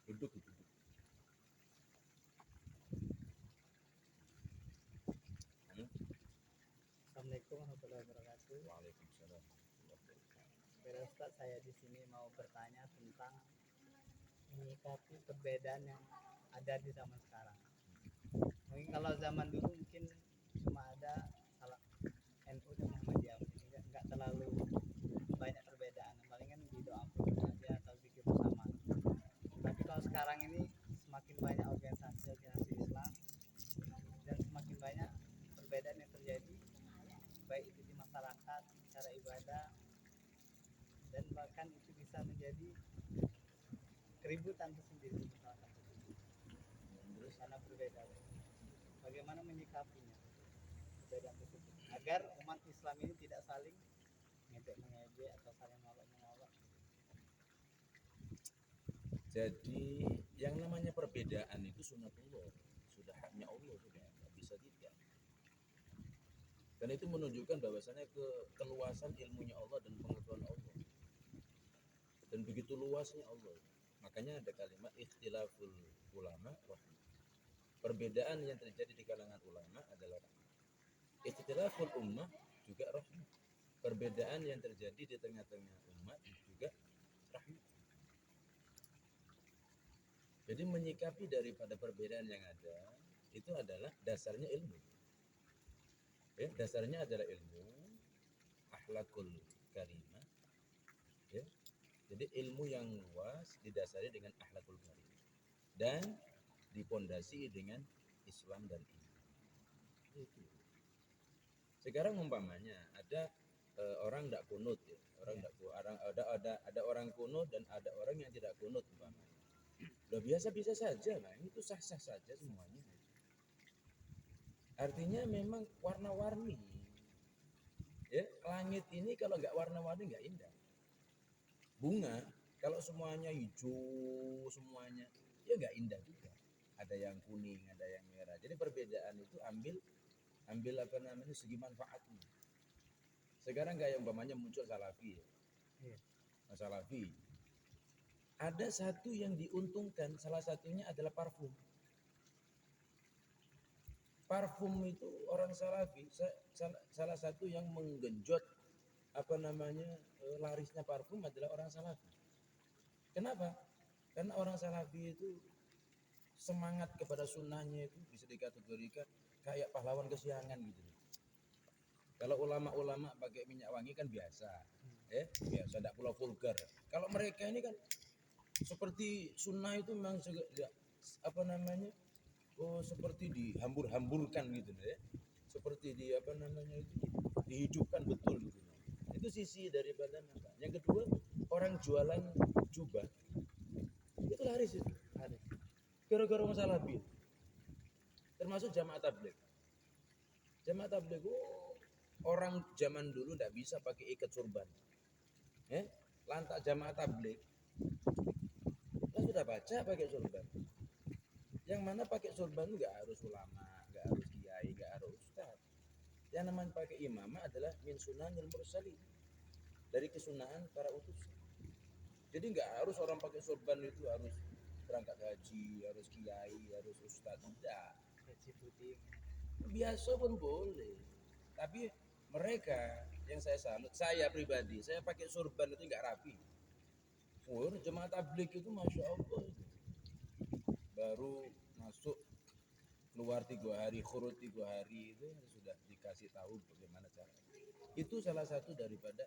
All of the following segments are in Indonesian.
Duduk, duduk. Hmm? Assalamualaikum warahmatullahi wabarakatuh. Waalaikumsalam. Kira Ustaz, saya di sini mau bertanya tentang menyikapi perbedaan yang ada di zaman sekarang. Mungkin kalau zaman dulu mungkin cuma ada salah NU dan Muhammadiyah, mungkin nggak terlalu banyak perbedaan. Palingan di doa aja atau zikir bersama. Tapi kalau sekarang ini semakin banyak organisasi-organisasi Islam dan semakin banyak perbedaan yang terjadi, baik itu di masyarakat, cara ibadah, dan bahkan itu bisa menjadi keributan tersendiri di masyarakat Terus karena berbeda. Bagaimana menyikapinya perbedaan tersebut agar umat Islam ini tidak saling ngejek mengejek atau saling mengolok mengolok. jadi yang namanya perbedaan itu sunatullah, sudah haknya Allah, sudah nggak bisa tidak. Dan itu menunjukkan bahwasanya keluasan ilmunya Allah dan pengetahuan Allah. Dan begitu luasnya Allah. Makanya ada kalimat ikhtilaful ulama rahmah. Perbedaan yang terjadi di kalangan ulama adalah rahmah. Ikhtilaful ummah juga rahmah. Perbedaan yang terjadi di tengah-tengah umat juga rahmah. Jadi menyikapi daripada perbedaan yang ada itu adalah dasarnya ilmu. Ya, dasarnya adalah ilmu, akhlakul karimah. Ya. Jadi ilmu yang luas didasari dengan akhlakul karimah dan dipondasi dengan Islam dan iman. Itu. Sekarang umpamanya ada orang tidak kunut, ya. Orang tidak ada orang kunut dan ada orang yang tidak kunut umpamanya. Udah biasa saja, nah itu sah-sah saja semuanya. Artinya memang warna-warni. Ya, langit ini kalau nggak warna-warni nggak indah. Bunga kalau semuanya hijau semuanya, ya nggak indah juga. Ada yang kuning, ada yang merah. Jadi perbedaan itu ambil apa namanya segi manfaatnya. Sekarang kayak umpamanya muncul salafi, ya. Iya. Salafi. Ada satu yang diuntungkan, salah satunya adalah parfum. Parfum itu orang salafi salah satu yang menggenjot apa namanya larisnya parfum adalah orang salafi. Kenapa? Karena orang salafi itu semangat kepada sunnahnya itu bisa dikategorikan kayak pahlawan kesiangan gitu. Kalau ulama-ulama pakai minyak wangi kan biasa, biasa, tidak pula vulgar. Kalau mereka ini kan seperti sunnah itu memang apa namanya, seperti dihambur-hamburkan gitu ya, seperti di apa namanya itu dihidupkan betul gitu. Itu sisi daripada apa. Yang kedua, orang jualan jubah itu laris itu. Harus. Gara-gara masalah bil. Termasuk jamaah tabligh. Jamaah tabligh orang zaman dulu tidak bisa pakai ikat surban. Lantak jamaah tabligh lah sudah baca pakai surban. Yang mana pakai surban itu nggak harus ulama, nggak harus kiai, nggak harus ustaz. Yang namanya pakai imamah adalah min sunanil mursalin, dari kesunahan para utusan. Jadi nggak harus orang pakai surban itu harus berangkat haji, harus kiai, harus ustaz. Tidak. Gaji putih. Biasa pun boleh. Tapi mereka yang saya salut, saya pribadi, saya pakai surban itu nggak rapi. Jemaah tabligh itu masya Allah itu. Baru masuk keluar 3 hari, khurut 3 hari itu sudah dikasih tahu bagaimana cara. Itu salah satu daripada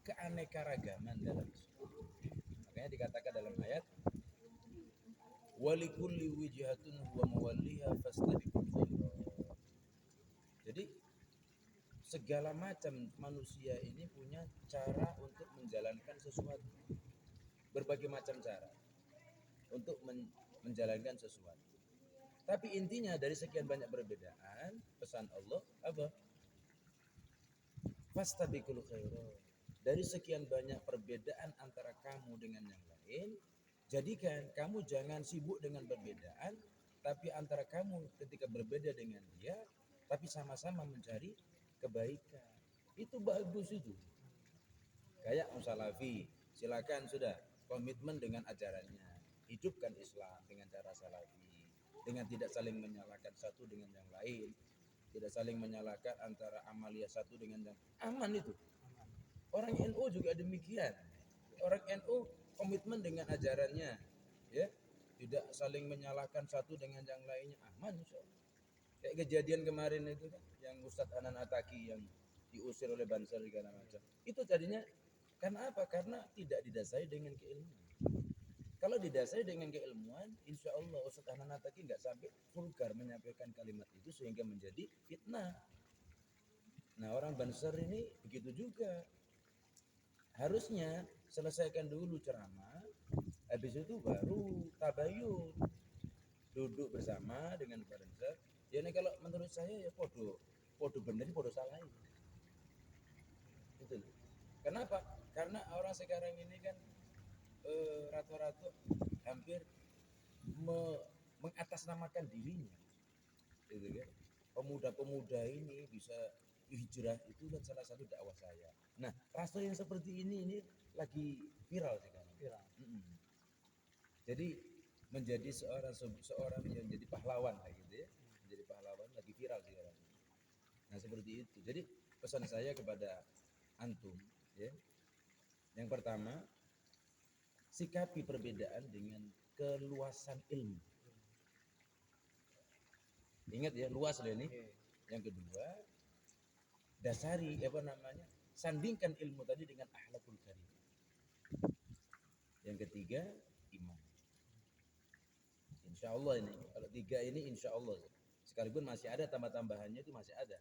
keanekaragaman dalam Islam. Makanya dikatakan dalam ayat walikulli wijhatun huwa mawalliha fastabiqul khairat. Jadi segala macam manusia ini punya cara untuk menjalankan sesuatu. Berbagai macam cara untuk menjalankan sesuatu. Tapi intinya dari sekian banyak perbedaan, pesan Allah apa? Fastabiqul khairat. Dari sekian banyak perbedaan antara kamu dengan yang lain, jadikan kamu jangan sibuk dengan perbedaan, tapi antara kamu ketika berbeda dengan dia, tapi sama-sama mencari kebaikan. Itu bagus itu. Kayak Salafi, silakan sudah komitmen dengan ajarannya. hidupkan Islam dengan cara salafi, dengan tidak saling menyalahkan satu dengan yang lain, tidak saling menyalahkan antara amalia satu dengan yang aman itu. Orang NU juga demikian. Orang NU komitmen dengan ajarannya, ya, tidak saling menyalahkan satu dengan yang lainnya, aman insya Allah. Kayak kejadian kemarin itu kan, yang Ustadz Anan Ataki yang diusir oleh Banser segala macam. Itu tadinya karena apa? Karena tidak didasari dengan keilmuan. Kalau didasari dengan keilmuan, insya Allah Ustadz Anan Ataki nggak sampai vulgar menyampaikan kalimat itu sehingga menjadi fitnah. Nah orang Banser ini begitu juga. Harusnya selesaikan dulu ceramah, habis itu baru tabayun, duduk bersama dengan Banser. Ya ini kalau menurut saya ya podo bener, podo salah itu. Gitu loh. Kenapa? Karena orang sekarang ini kan rata-rata hampir mengatasnamakan dirinya, gitu kan. Pemuda-pemuda ini bisa hijrah itu kan salah satu dakwah saya. Nah, rasa yang seperti ini lagi viral sekarang. Viral. Jadi menjadi seorang yang jadi pahlawan lah gitu ya, menjadi pahlawan lagi viral sekarang. Nah seperti itu. Jadi pesan saya kepada antum, ya, yang pertama sikapi perbedaan dengan keluasan ilmu. Ingat ya, luas loh ini. Yang kedua, dasari sandingkan ilmu tadi dengan akhlakul karim. Yang ketiga, iman. Insya Allah ini, kalau tiga ini insya Allah, sekalipun masih ada tambah-tambahannya itu masih ada.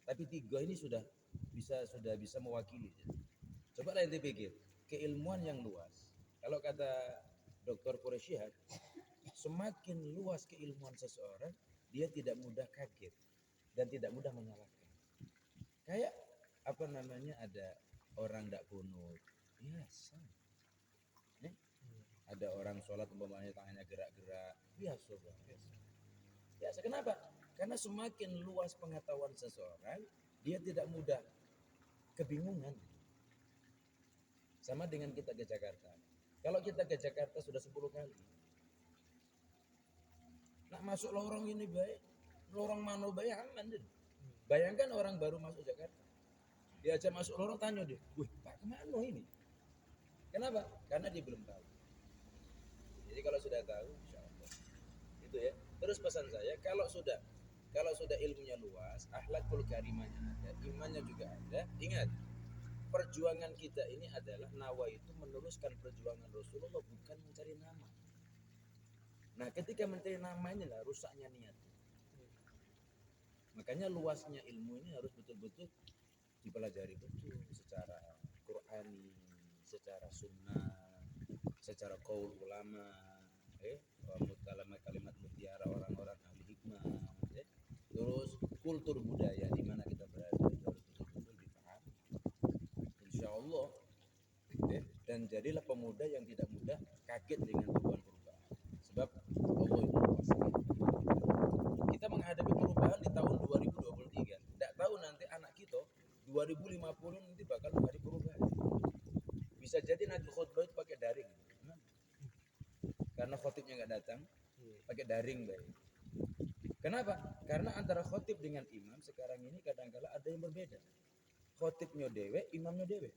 Tapi tiga ini sudah bisa mewakili. Coba lah ente pikir, keilmuan yang luas. Kalau kata Dr. Quraisyihad, semakin luas keilmuan seseorang, dia tidak mudah kaget dan tidak mudah menyalahkan. Kayak ada orang tidak kunut, biasa. Ada orang sholat umpamanya tangannya gerak-gerak, biasa banget. Biasa. Kenapa? Karena semakin luas pengetahuan seseorang, dia tidak mudah kebingungan. Sama dengan kita ke Jakarta. Kalau kita ke Jakarta sudah 10 kali, nak masuk lorong ini baik, lorong mana baik aman deh. Bayangkan orang baru masuk Jakarta, diajak masuk lorong tanya dia, wih Pak kemana ini? Kenapa? Karena dia belum tahu. Jadi kalau sudah tahu, insya Allah. Itu ya. Terus pesan saya, kalau sudah ilmunya luas, akhlakul karimahnya ada, imannya juga ada. Ingat, perjuangan kita ini adalah nawa itu meneruskan perjuangan Rasulullah, bukan mencari nama. Nah, ketika mencari nama inilah rusaknya niat. Makanya luasnya ilmu ini harus betul-betul dipelajari betul secara Qur'ani, secara sunnah, secara qaul ulama, kalimat mutiara orang-orang ahli hikmah, terus kultur budaya di mana kita berada harus betul-betul dipahami. Insya Allah, dan jadilah pemuda yang tidak mudah kaget dengan perubahan-perubahan. Sebab Allah itu pasti. Kita menghadapi perubahan di tahun 2023. Tidak tahu nanti anak kita 2050 nanti bakal menghadapi perubahan. Bisa jadi nanti khutbah itu pakai daring. Karena khotibnya nggak datang, pakai daring baik. Kenapa? Karena antara khotib dengan imam sekarang ini kadang-kala ada yang berbeda. Khotibnya dewe, imamnya dewe.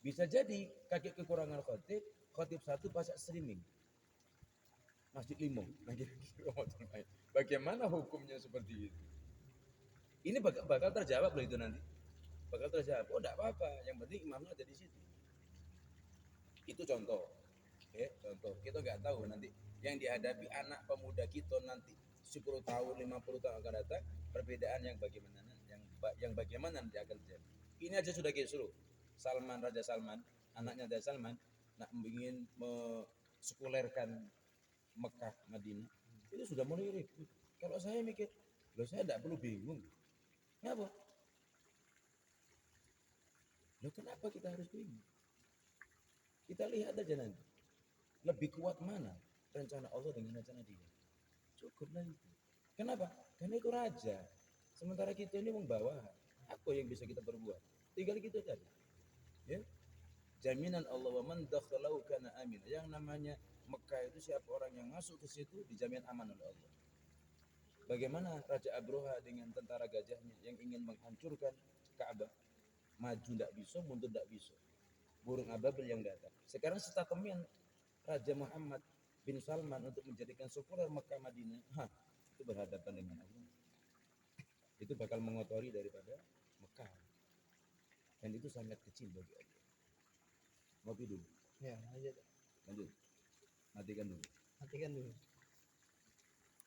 Bisa jadi kaki kekurangan khotib satu pasang streaming. Masjid Limo. Bagaimana hukumnya seperti itu? Ini bakal terjawab loh itu nanti. Bakal terjawab. Oh enggak apa-apa, yang penting imamnya ada di situ. Itu contoh. Contoh. Kita nggak tahu nanti yang dihadapi anak pemuda kita nanti 10 tahun, 50 tahun akan datang, perbedaan yang bagaimana nanti akan terjadi. Ini aja sudah kisruh. Raja Salman, anaknya Raja Salman, nak ingin sekulerkan Mekah, Madinah, itu sudah mulai ribut. Kalau saya mikir, loh saya tidak perlu bingung. Kenapa? Loh kenapa kita harus bingung? Kita lihat aja nanti. Lebih kuat mana rencana Allah dengan rencana dia? Cukuplah itu. Kenapa? Karena itu raja. Sementara kita ini membawa. Apa yang bisa kita perbuat? Tinggal kita tadi. Ya. Jaminan Allah wa man dakhalahu kana amin. yang namanya Mekah itu siapa orang yang masuk ke situ dijamin aman oleh Allah. Bagaimana Raja Abroha dengan tentara gajahnya yang ingin menghancurkan Ka'bah, maju tidak bisa, mundur tidak bisa, burung ababil yang datang. Sekarang statemen Raja Muhammad bin Salman untuk menjadikan sekuler Mekah Madinah, itu berhadapan dengan Allah. Itu bakal mengotori daripada Mekah, dan itu sangat kecil bagi Allah. Ngopi dulu, Ya, lanjut. lanjut, matikan dulu. Matikan dulu.